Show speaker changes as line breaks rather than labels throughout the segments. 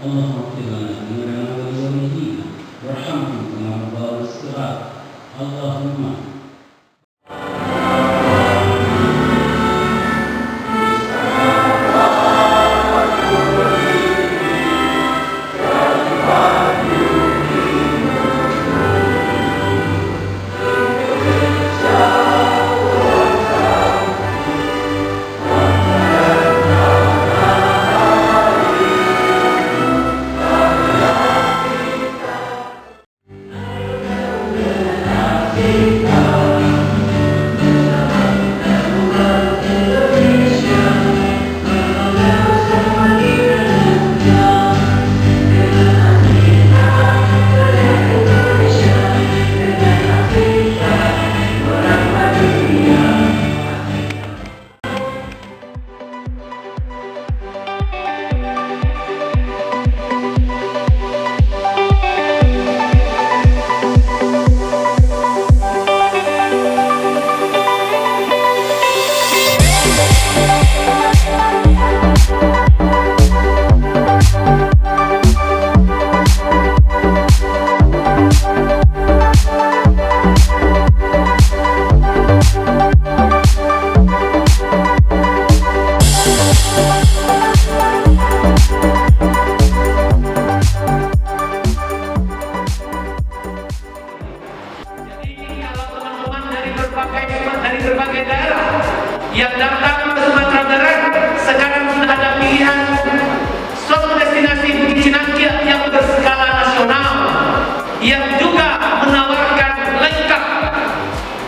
اللهم اغفر لنا ذنوبنا ولوالدينا وارحمهم كما ربونا صغارا. اللهم
dari berbagai daerah yang datang ke Sumatera Barat sekarang sudah ada pilihan suatu destinasi Cinangkia yang berskala nasional yang juga menawarkan lengkap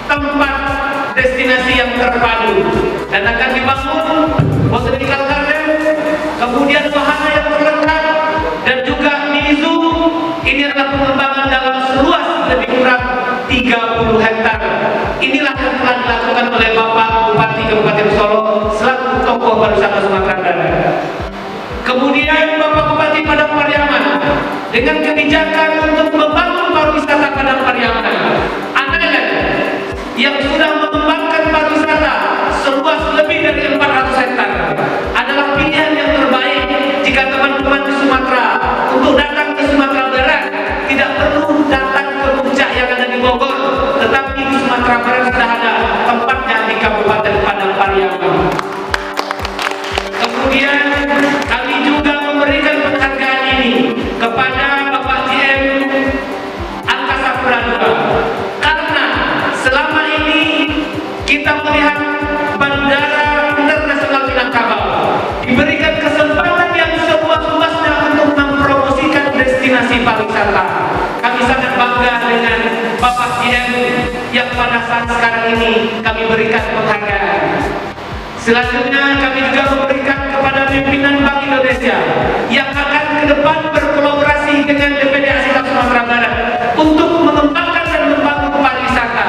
tempat destinasi yang terpadu dan akan dibangun botanical garden, kemudian wahana yang terlengkap dan juga mini zoo. Ini adalah pengembangan dalam seluas lebih kurang 30 hektar. Inilah yang telah dilakukan oleh Bapak Bupati Kabupaten Solo selaku tokoh pariwisata Sumatera Barat. Kemudian Bapak Bupati Padang Pariaman dengan kebijakan untuk membangun pariwisata Padang Pariaman, Andalan yang sudah mengembangkan pariwisata seluas lebih dari 400 hektar adalah pilihan yang terbaik jika teman-teman di Sumatera untuk datang ke Sumatera Barat tidak perlu datang ke puncak yang ada di Bogor, tetapi di Sumatera Barat sudah ada tempatnya di Kabupaten Padang Pariaman. Kemudian kami juga memberikan penghargaan ini kepada Bapak GM Angkasa Pura II karena selama ini kita melihat Bandara Internasional Minangkabau diberikan kesempatan yang seluas-luasnya untuk mempromosikan destinasi pariwisata. Kami sangat bangga dengan Bapak GM yang pada saat sekarang ini kami berikan penghargaan. Selanjutnya kami juga memberikan kepada pimpinan Bank Indonesia yang akan ke depan berkolaborasi dengan DPD ASITA Sumatera Barat untuk mengembangkan dan membangun pariwisata.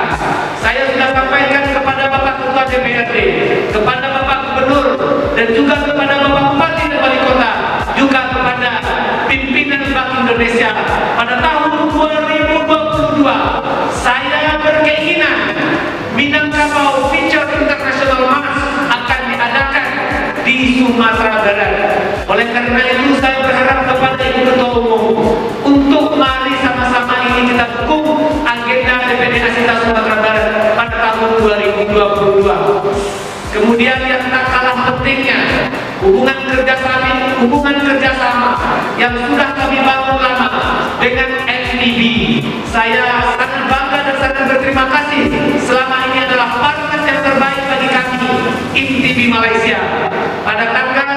Saya sudah sampaikan kepada Bapak Ketua DPRD, kepada Bapak Gubernur, dan juga kepada Bapak Bupati dan Wali Kota, juga kepada pimpinan Bank Indonesia. Pada tahun 2022, saya berkeinginan Minangkabau Future International Mas akan diadakan di Sumatera Barat. Oleh karena itu saya berharap kepada Ibu Ketua Umum untuk mari sama-sama ini kita dukung agenda DPD ASITA Sumatera Barat pada tahun 2022. Kemudian yang tak kalah pentingnya hubungan kerjasama yang sudah kami bangun lama dengan NTB. Saya sangat bangga dan sangat berterima kasih. Selama ini adalah partner yang terbaik bagi kami, NTB Malaysia. Pada tanggal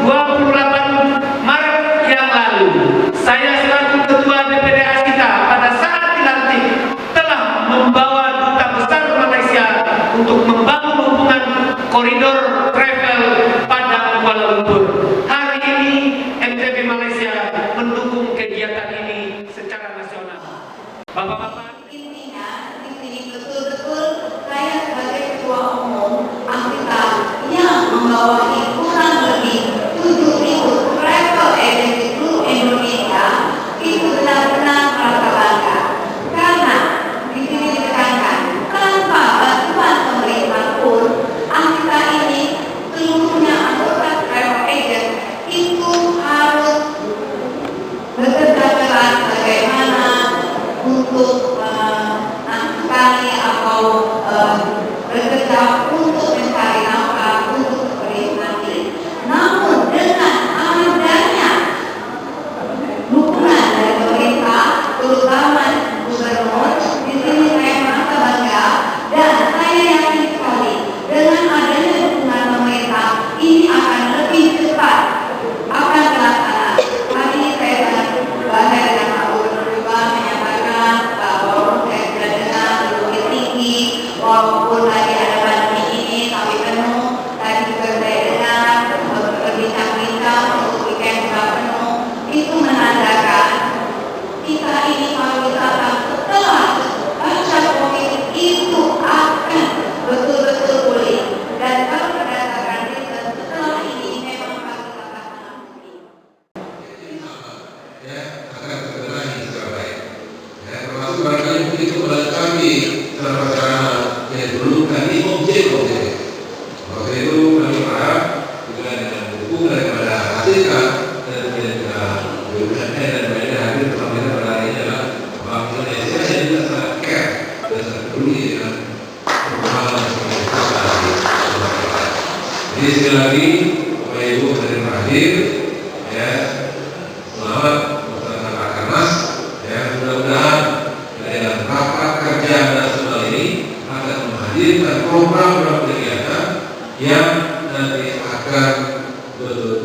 28 Maret yang lalu, saya selaku Ketua DPD ASITA pada saat dilantik telah membawa Duta Besar Malaysia untuk membangun hubungan koridor travel Padang Kuala Lumpur. Hari ini NTB Malaysia mendukung kegiatan ini secara nasional. Bapak-bapak,
intinya di sini betul-betul saya sebagai Ketua Umum ASITA yang membawahi kurang lebih 7.000 travel agency seluruh Indonesia itu benar-benar merasa bangga karena di sini ditekankan tanpa bantuan pemerintah pun ASITA ini seluruhnya anggota travel agency
sekali lagi Bapak Ibu hadirin hadir, ya, selamat melaksanakan Rakernas, ya, mudah-mudahan dalam rapat kerja nasional ini akan menghadirkan program kegiatan yang nanti akan betul